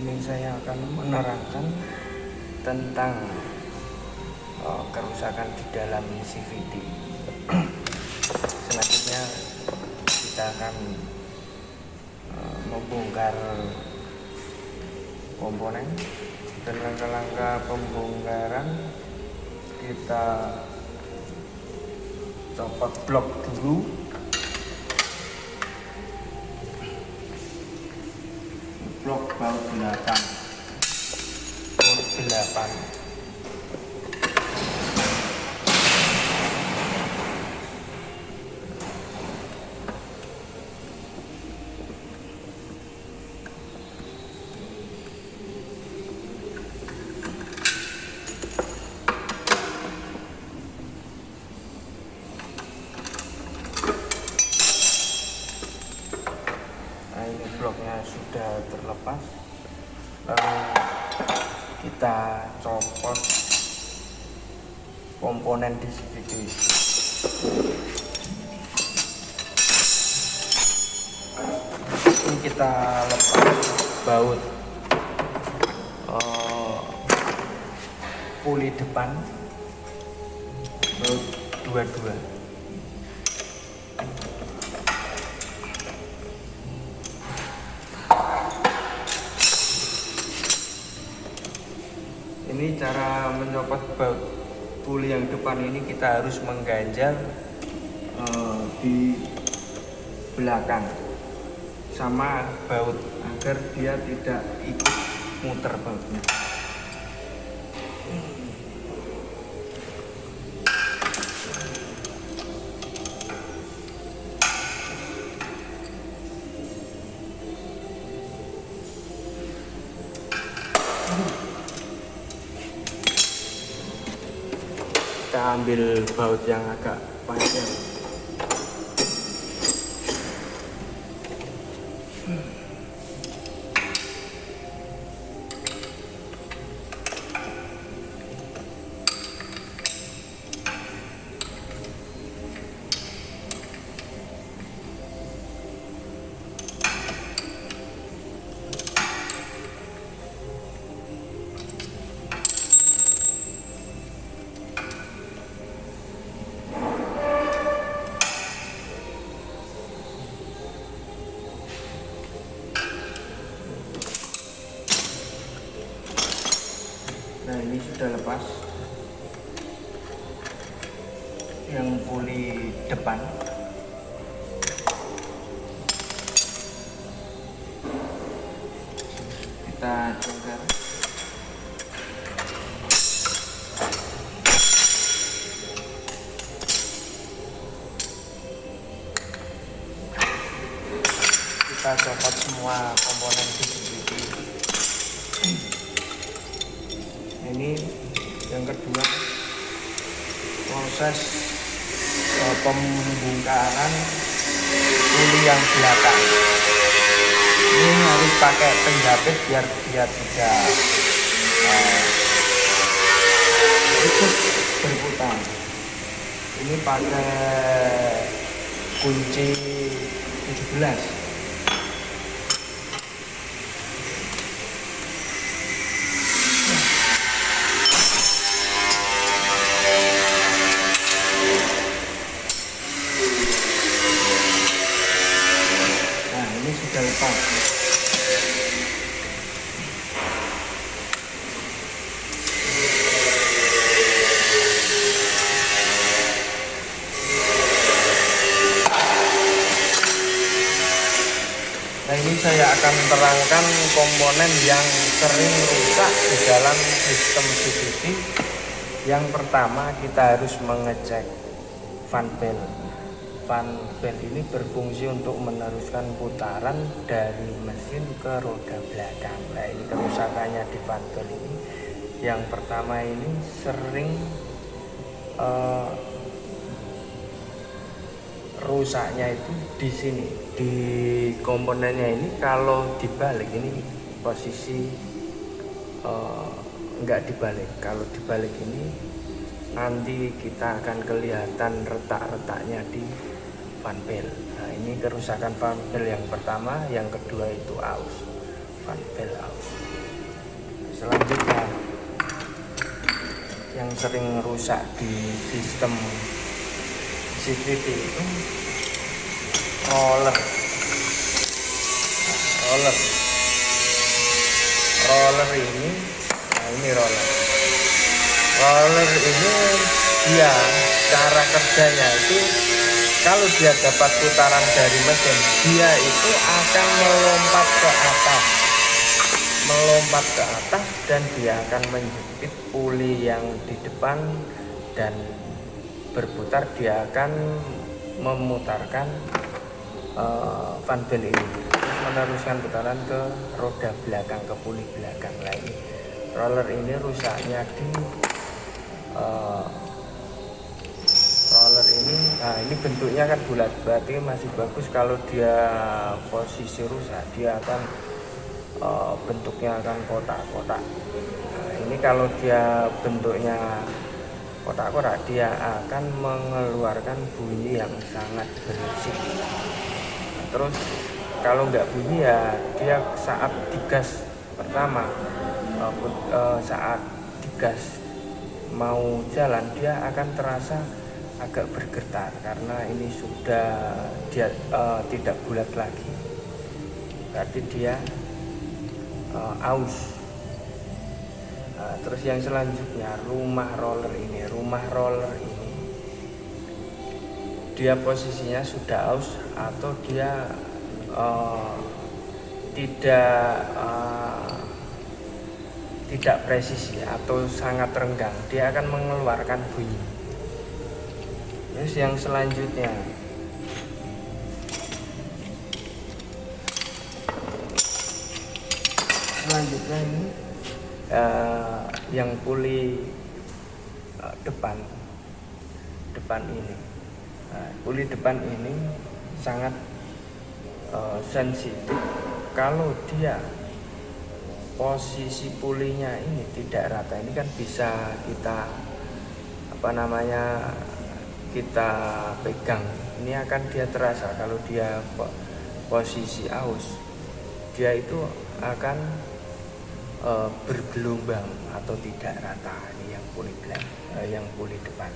ini saya akan menerangkan tentang kerusakan di dalam CVT. Selanjutnya kita akan membongkar komponen. Dan langkah-langkah pembongkaran, kita copot blok dulu. Blok baut 8. Nah, ini bloknya sudah terlepas. Lalu kita copot komponen di CVT. Ini kita lepas baut puli depan, baut 22. Ini cara mencopot baut puli yang depan ini, kita harus mengganjal di belakang sama baut agar dia tidak ikut muter bautnya. Kita ambil baut yang agak panjang. Nah, ini sudah lepas yang puli depan. Kita congkel. Kita copot semua komponen di sini. Ini yang kedua, proses pembongkaran puli yang belakang. Ini harus pakai penjepit biar dia tidak ikut berputar. Ini pakai kunci 17. Sudah lepas. Nah, ini saya akan terangkan komponen yang sering rusak di dalam sistem CVT. Yang pertama, kita harus mengecek fan belt. Fan belt ini berfungsi untuk meneruskan putaran dari mesin ke roda belakang. Nah, ini kerusakannya di fan belt ini. Yang pertama, ini sering rusaknya itu di sini, di komponennya ini. Kalau dibalik ini posisi enggak dibalik. Kalau dibalik ini nanti kita akan kelihatan retak-retaknya di fan belt. Nah, ini kerusakan fan belt yang pertama. Yang kedua itu aus. fan belt aus. Selanjutnya yang sering rusak di sistem CVT itu roller ini. Nah, ini roller ini dia cara kerjanya itu kalau dia dapat putaran dari mesin, dia itu akan melompat ke atas dan dia akan menjepit puli yang di depan dan berputar. Dia akan memutarkan fan belt ini, meneruskan putaran ke roda belakang, ke puli belakang lagi. Roller ini rusaknya di roller ini. Nah, ini bentuknya kan bulat, berarti masih bagus. Kalau dia posisi rusak, dia akan bentuknya akan kotak-kotak. Nah, ini kalau dia bentuknya kotak-kotak, dia akan mengeluarkan bunyi yang sangat berisik. Terus kalau nggak bunyi ya dia saat digas pertama, saat digas mau jalan, dia akan terasa agak bergetar karena ini sudah dia tidak bulat lagi, berarti dia aus. Nah, terus yang selanjutnya rumah roller ini dia posisinya sudah aus atau dia tidak presisi atau sangat renggang, dia akan mengeluarkan bunyi. Terus yang selanjutnya ini yang puli depan ini. Nah, puli depan ini sangat sensitif. Kalau dia posisi pulinya ini tidak rata, ini kan bisa kita kita pegang, ini akan dia terasa. Kalau dia posisi aus, dia itu akan bergelombang atau tidak rata. Ini yang puli yang puli depan.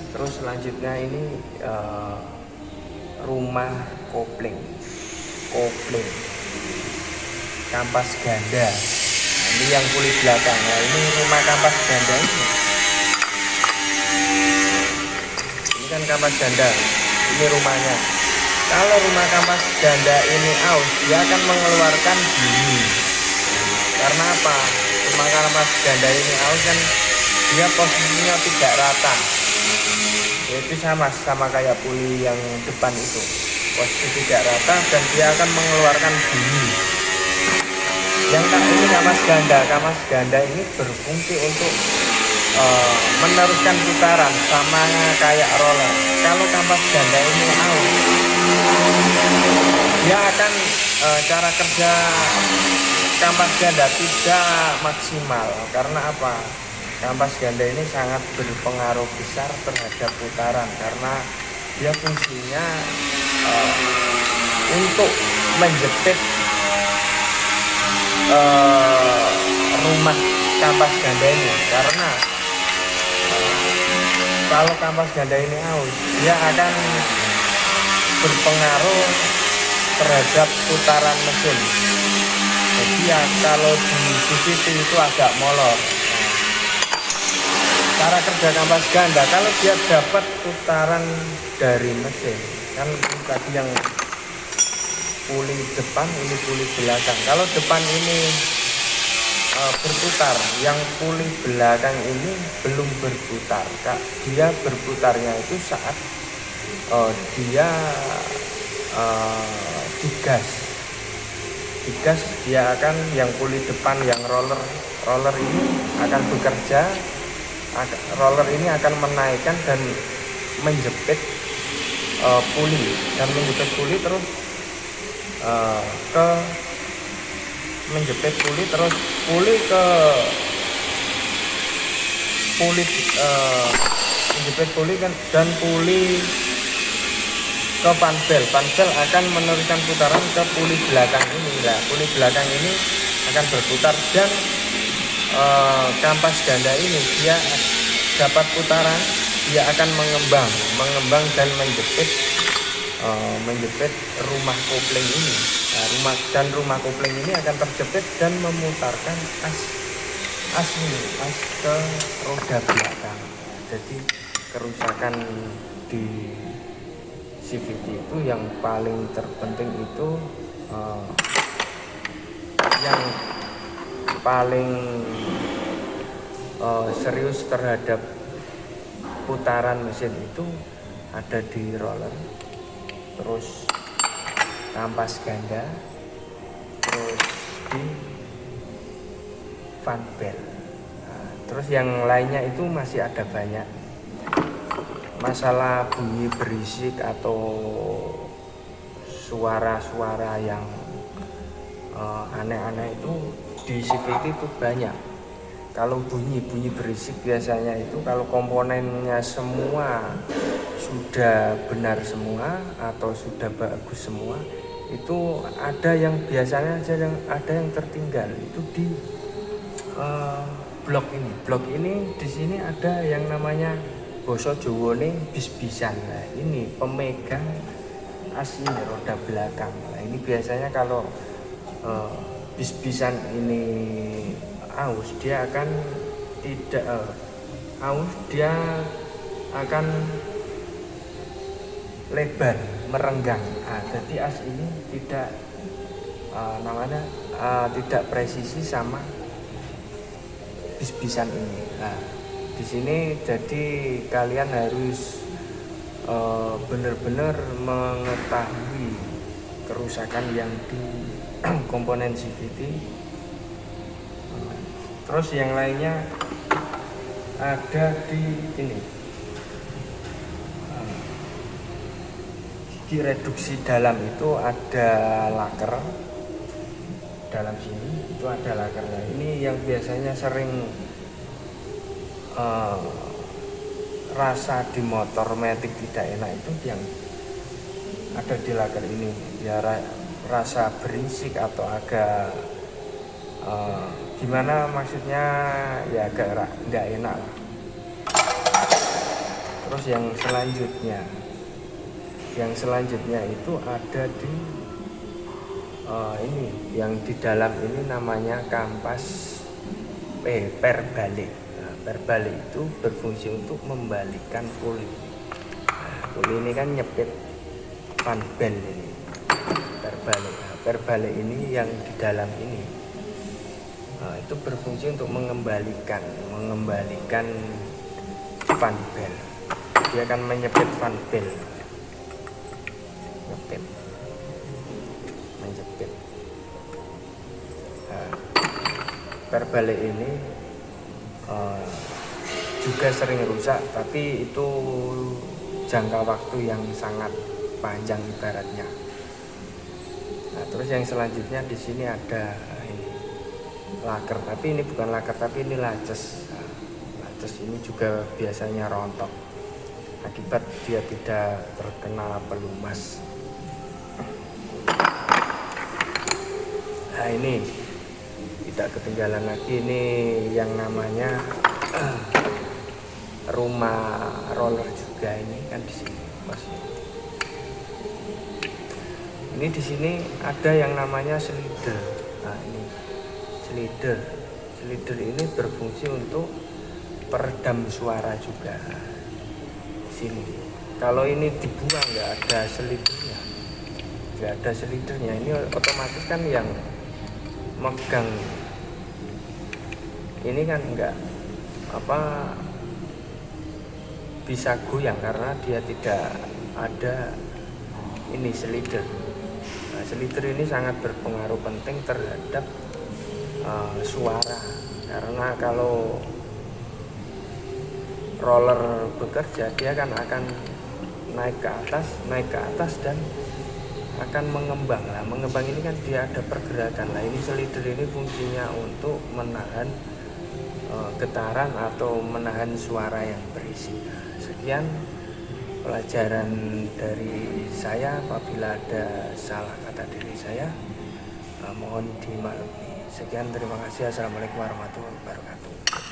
Terus selanjutnya ini rumah kopling kampas ganda. Nah, ini yang puli belakang. Nah, ini rumah kampas ganda ini kan kampas ganda, ini rumahnya. Kalau rumah kampas ganda ini aus, dia akan mengeluarkan bunyi. Karena apa? Rumah kampas ganda ini aus kan dia posisinya tidak rata. Itu sama kayak puli yang depan itu, posisi tidak rata dan dia akan mengeluarkan bunyi. Yang ini kampas ganda ini berfungsi untuk meneruskan putaran sama kayak roller. Kalau kampas ganda ini aus, dia akan cara kerja kampas ganda tidak maksimal. Karena apa? Kampas ganda ini sangat berpengaruh besar terhadap putaran karena dia fungsinya untuk menjepit rumah kampas ganda ini. Karena kalau kampas ganda ini aus, dia akan berpengaruh terhadap putaran mesin. Jadi ya kalau di CVT itu agak molor. Cara kerja kampas ganda, kalau dia dapat putaran dari mesin, kan tadi yang puli depan, ini puli belakang. Kalau depan ini berputar, yang puli belakang ini belum berputar. Dia berputarnya itu saat dia digas, dia akan yang puli depan, yang roller ini akan bekerja. Roller ini akan menaikkan dan menjepit puli terus menjepit puli terus menjepit puli kan, dan puli ke fan belt. Fan belt akan meneruskan putaran ke puli belakang ini. Nah, puli belakang ini akan berputar dan kampas ganda ini dia dapat putaran, dia akan mengembang dan menjepit rumah kopling ini. Nah, rumah kopling ini akan terjepit dan memutarkan as ke roda belakang. Jadi kerusakan di CVT itu yang paling terpenting itu yang paling serius terhadap putaran mesin itu ada di roller, terus kampas ganda, terus di fan belt. Nah, terus yang lainnya itu masih ada banyak. Masalah bunyi berisik atau suara-suara yang aneh-aneh itu di CVT itu banyak. Kalau bunyi berisik biasanya itu kalau komponennya semua sudah benar semua atau sudah bagus semua, itu ada yang biasanya ada yang tertinggal itu di blok ini di sini ada yang namanya basa Jawane bis-bisan. Nah, ini pemegang as ini roda belakang. Nah, ini biasanya kalau bis-bisan ini aus, dia akan tidak dia akan lebar merenggang. Nah, jadi as ini tidak tidak presisi sama bis-bisan ini. Nah, di sini jadi kalian harus benar-benar mengetahui kerusakan yang di komponen CVT. Terus yang lainnya ada di ini, di reduksi dalam itu ada laker. Dalam sini itu ada lakernya. Ini yang biasanya sering rasa di motor matic tidak enak itu yang ada di laker ini. Ya rasa berisik atau agak gimana maksudnya, ya agak nggak enak lah. Terus yang selanjutnya itu ada di ini yang di dalam ini namanya kampas perbalik. Nah, perbalik itu berfungsi untuk membalikkan puli. Nah, puli ini kan nyepit fan belt ini. Perbalik ini yang di dalam ini itu berfungsi untuk mengembalikan fan belt. Dia akan menyepit fan belt, menjepit. Nah, perbalik ini juga sering rusak, tapi itu jangka waktu yang sangat panjang ibaratnya. Nah, terus yang selanjutnya di sini ada ini laker, tapi ini bukan laker, tapi ini laces. Nah, laces ini juga biasanya rontok akibat dia tidak terkena pelumas. Nah, ini tidak ketinggalan lagi, ini yang namanya rumah roller juga. Ini kan di sini masih. Ini di sini ada yang namanya slider. Nah, ini slider ini berfungsi untuk peredam suara juga. Di sini kalau ini dibuang nggak ada slidernya, ini otomatis kan yang megang ini kan nggak bisa goyang karena dia tidak ada ini slider. Nah, slider ini sangat berpengaruh penting terhadap suara, karena kalau roller bekerja dia kan akan naik ke atas dan akan mengembang. Nah, mengembang ini kan dia ada pergerakan. Nah, ini slider ini fungsinya untuk menahan getaran atau menahan suara yang berisik. Nah, sekian pelajaran dari saya. Apabila ada salah kata diri saya, mohon dimaklumi. Sekian, terima kasih. Assalamualaikum warahmatullahi wabarakatuh.